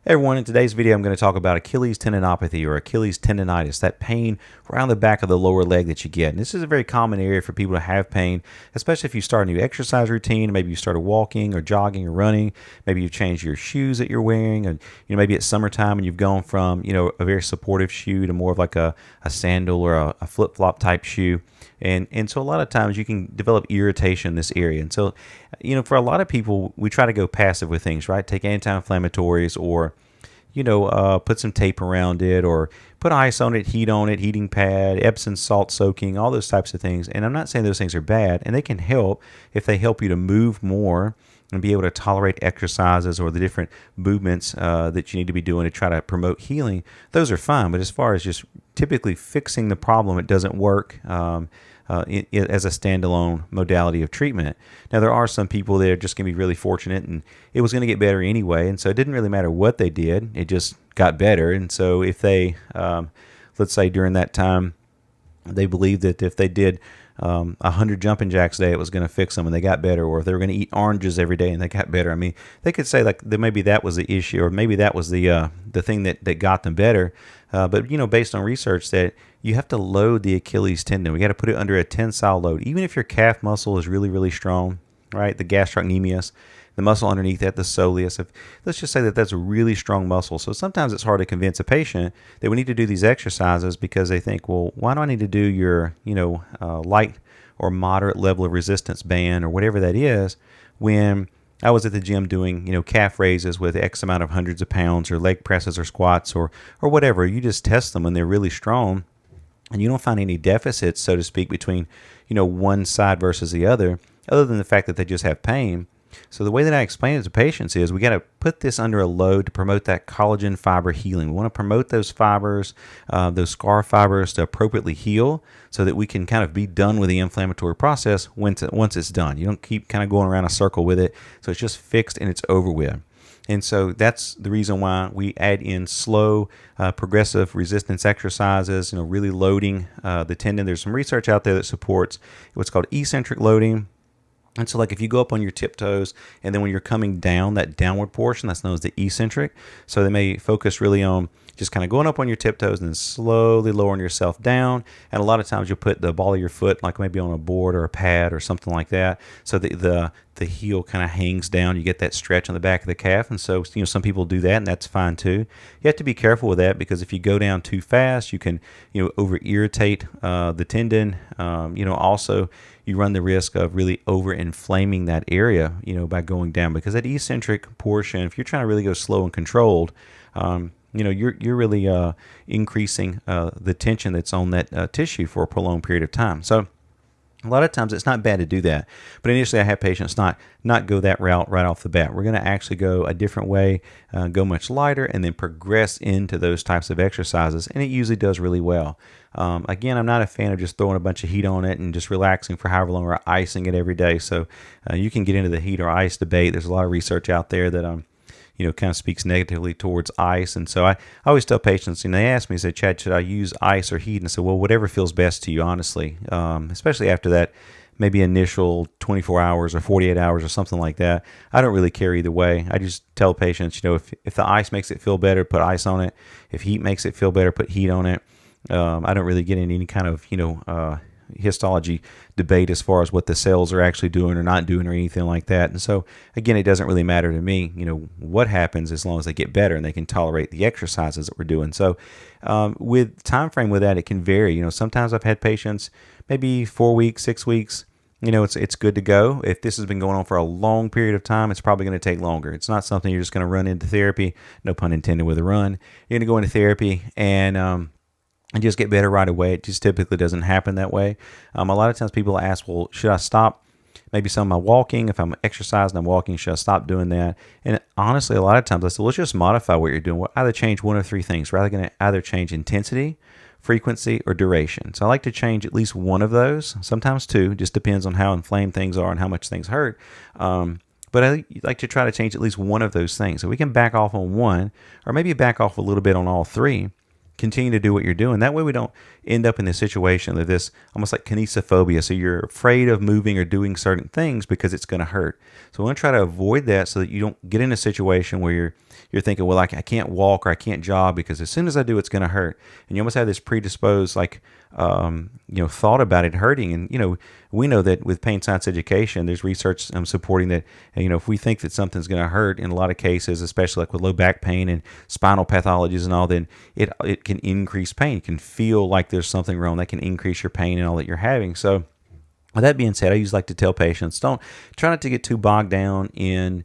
Hey everyone, in today's video I'm going to talk about Achilles tendinopathy or Achilles tendinitis, that pain around the back of the lower leg that you get. And this is a very common area for people to have pain, especially if you start a new exercise routine. Maybe you started walking or jogging or running. Maybe you've changed your shoes that you're wearing, and maybe it's summertime and you've gone from a very supportive shoe to more of like a sandal or a flip-flop type shoe. And so a lot of times you can develop irritation in this area. And so, for a lot of people, we try to go passive with things, right? Take anti-inflammatories or, put some tape around it or put ice on it, heating pad, Epsom salt soaking, all those types of things. And I'm not saying those things are bad, and they can help if they help you to move more and be able to tolerate exercises or the different movements that you need to be doing to try to promote healing. Those are fine, but as far as just typically fixing the problem, it doesn't work as a standalone modality of treatment. Now, there are some people that are just going to be really fortunate, and it was going to get better anyway, and so it didn't really matter what they did. It just got better. And so if they, let's say during that time, they believed that if they did 100 jumping jacks a day, it was going to fix them and they got better, or if they were going to eat oranges every day and they got better. I mean, they could say like that maybe that was the issue, or maybe that was the thing that got them better. But based on research, that you have to load the Achilles tendon. We got to put it under a tensile load. Even if your calf muscle is really, really strong, right? The gastrocnemius, the muscle underneath that, the soleus. Let's just say that that's a really strong muscle. So sometimes it's hard to convince a patient that we need to do these exercises because they think, well, why do I need to do your, light or moderate level of resistance band or whatever that is when I was at the gym doing, calf raises with X amount of hundreds of pounds, or leg presses or squats or whatever. You just test them and they're really strong, and you don't find any deficits, so to speak, between, one side versus the other than the fact that they just have pain. So the way that I explain it to patients is we got to put this under a load to promote that collagen fiber healing. We want to promote those fibers, those scar fibers, to appropriately heal so that we can kind of be done with the inflammatory process once it's done. You don't keep kind of going around a circle with it. So it's just fixed and it's over with. And so that's the reason why we add in slow, progressive resistance exercises, really loading the tendon. There's some research out there that supports what's called eccentric loading. And so like if you go up on your tiptoes and then when you're coming down, that downward portion, that's known as the eccentric. So they may focus really on just kind of going up on your tiptoes and then slowly lowering yourself down. And a lot of times you'll put the ball of your foot like maybe on a board or a pad or something like that, so that the heel kind of hangs down. You get that stretch on the back of the calf. And so, some people do that, and that's fine too. You have to be careful with that because if you go down too fast, you can, over irritate the tendon. Also you run the risk of really over inflaming that area, by going down, because that eccentric portion, if you're trying to really go slow and controlled, you're really increasing the tension that's on that tissue for a prolonged period of time. So a lot of times it's not bad to do that, but initially I have patients not go that route right off the bat. We're going to actually go a different way, go much lighter, and then progress into those types of exercises, and it usually does really well. Again, I'm not a fan of just throwing a bunch of heat on it and just relaxing for however long, or icing it every day. So you can get into the heat or ice debate. There's a lot of research out there that kind of speaks negatively towards ice. And so I always tell patients, they ask me, say, Chad, should I use ice or heat? And I say, well, whatever feels best to you, honestly, especially after that maybe initial 24 hours or 48 hours or something like that. I don't really care either way. I just tell patients, if the ice makes it feel better, put ice on it. If heat makes it feel better, put heat on it. I don't really get into any kind of, histology debate as far as what the cells are actually doing or not doing or anything like that. And so again, it doesn't really matter to me, what happens, as long as they get better and they can tolerate the exercises that we're doing. So with time frame with that, it can vary. Sometimes I've had patients maybe 4 weeks, 6 weeks. It's good to go. If this has been going on for a long period of time, it's probably going to take longer. It's not something you're just going to run into therapy, no pun intended with a run. You're going to go into therapy and just get better right away. It just typically doesn't happen that way. A lot of times people ask, well, should I stop maybe some of my walking? If I'm exercising, I'm walking, should I stop doing that? And honestly, a lot of times I say, let's just modify what you're doing. We'll either change one of three things. We're going to either change intensity, frequency, or duration. So I like to change at least one of those, sometimes two, just depends on how inflamed things are and how much things hurt. But I like to try to change at least one of those things. So we can back off on one, or maybe back off a little bit on all three. continue to do what you're doing. That way we don't end up in this situation of this almost like kinesiophobia. So you're afraid of moving or doing certain things because it's going to hurt. So we want to try to avoid that so that you don't get in a situation where you're thinking, well, I can't walk or I can't jog because as soon as I do, it's going to hurt. And you almost have this predisposed thought about it hurting. And we know that with pain science education, there's research supporting that. If we think that something's going to hurt, in a lot of cases, especially like with low back pain and spinal pathologies and all, then it can increase pain. You can feel like there's something wrong that can increase your pain and all that you're having. So with that being said, I usually like to tell patients, try not to get too bogged down in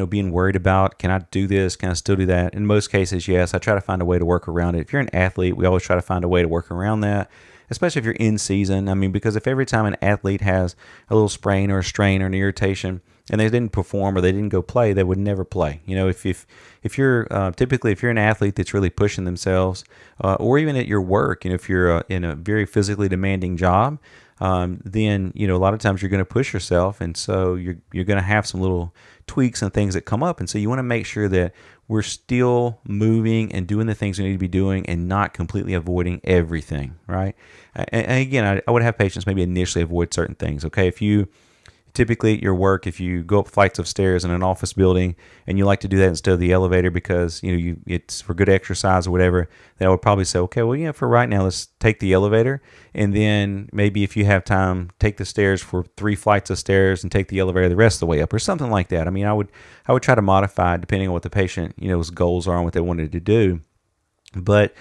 being worried about, can I do this? Can I still do that? In most cases, yes. I try to find a way to work around it. If you're an athlete, we always try to find a way to work around that, especially if you're in season. I mean, because if every time an athlete has a little sprain or a strain or an irritation and they didn't perform or they didn't go play, they would never play. If you're typically, if you're an athlete that's really pushing themselves, or even at your work, if you're in a very physically demanding job, then a lot of times you're going to push yourself, and so you're going to have some little tweaks and things that come up, and so you want to make sure that we're still moving and doing the things we need to be doing and not completely avoiding everything, right? And again, I would have patients maybe initially avoid certain things. Okay, if you typically at your work, if you go up flights of stairs in an office building and you like to do that instead of the elevator because it's for good exercise or whatever, then I would probably say, okay, well, for right now, let's take the elevator, and then maybe if you have time, take the stairs for 3 flights of stairs and take the elevator the rest of the way up, or something like that. I mean, I would try to modify depending on what the patient his goals are and what they wanted to do. But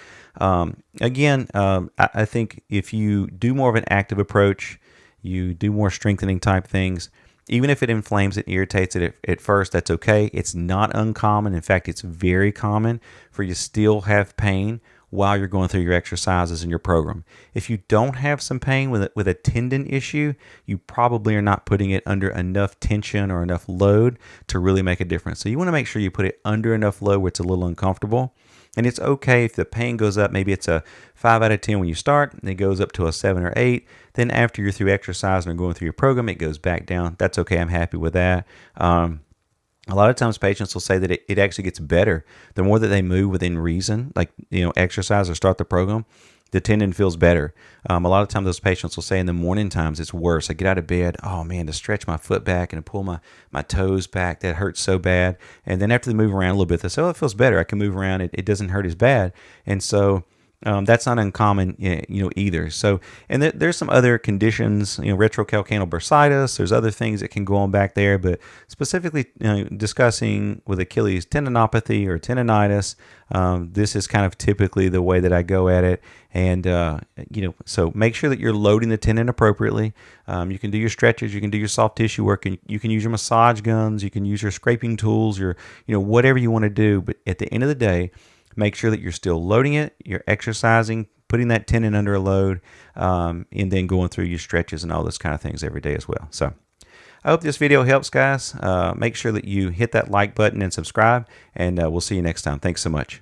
again, I think if you do more of an active approach, you do more strengthening type things, even if it inflames it, irritates it at first, that's okay. It's not uncommon. In fact, it's very common for you to still have pain while you're going through your exercises in your program. If you don't have some pain with a tendon issue, you probably are not putting it under enough tension or enough load to really make a difference. So you want to make sure you put it under enough load where it's a little uncomfortable. And it's okay if the pain goes up, maybe it's a 5 out of 10 when you start, and it goes up to a 7 or 8. Then after you're through exercising or going through your program, it goes back down. That's okay. I'm happy with that. A lot of times patients will say that it actually gets better. The more that they move within reason, like, exercise or start the program, the tendon feels better. A lot of times those patients will say in the morning times it's worse. I get out of bed, oh man, to stretch my foot back and to pull my toes back, that hurts so bad. And then after they move around a little bit, they say, oh, it feels better. I can move around. It doesn't hurt as bad. And so that's not uncommon, either. So, and there's some other conditions, retrocalcaneal bursitis. There's other things that can go on back there, but specifically discussing with Achilles tendinopathy or tendinitis, this is kind of typically the way that I go at it. And, so make sure that you're loading the tendon appropriately. You can do your stretches, you can do your soft tissue work, and you can use your massage guns, you can use your scraping tools, your, whatever you want to do. But at the end of the day, make sure that you're still loading it, you're exercising, putting that tendon under a load, and then going through your stretches and all those kind of things every day as well. So I hope this video helps, guys. Make sure that you hit that like button and subscribe, and we'll see you next time. Thanks so much.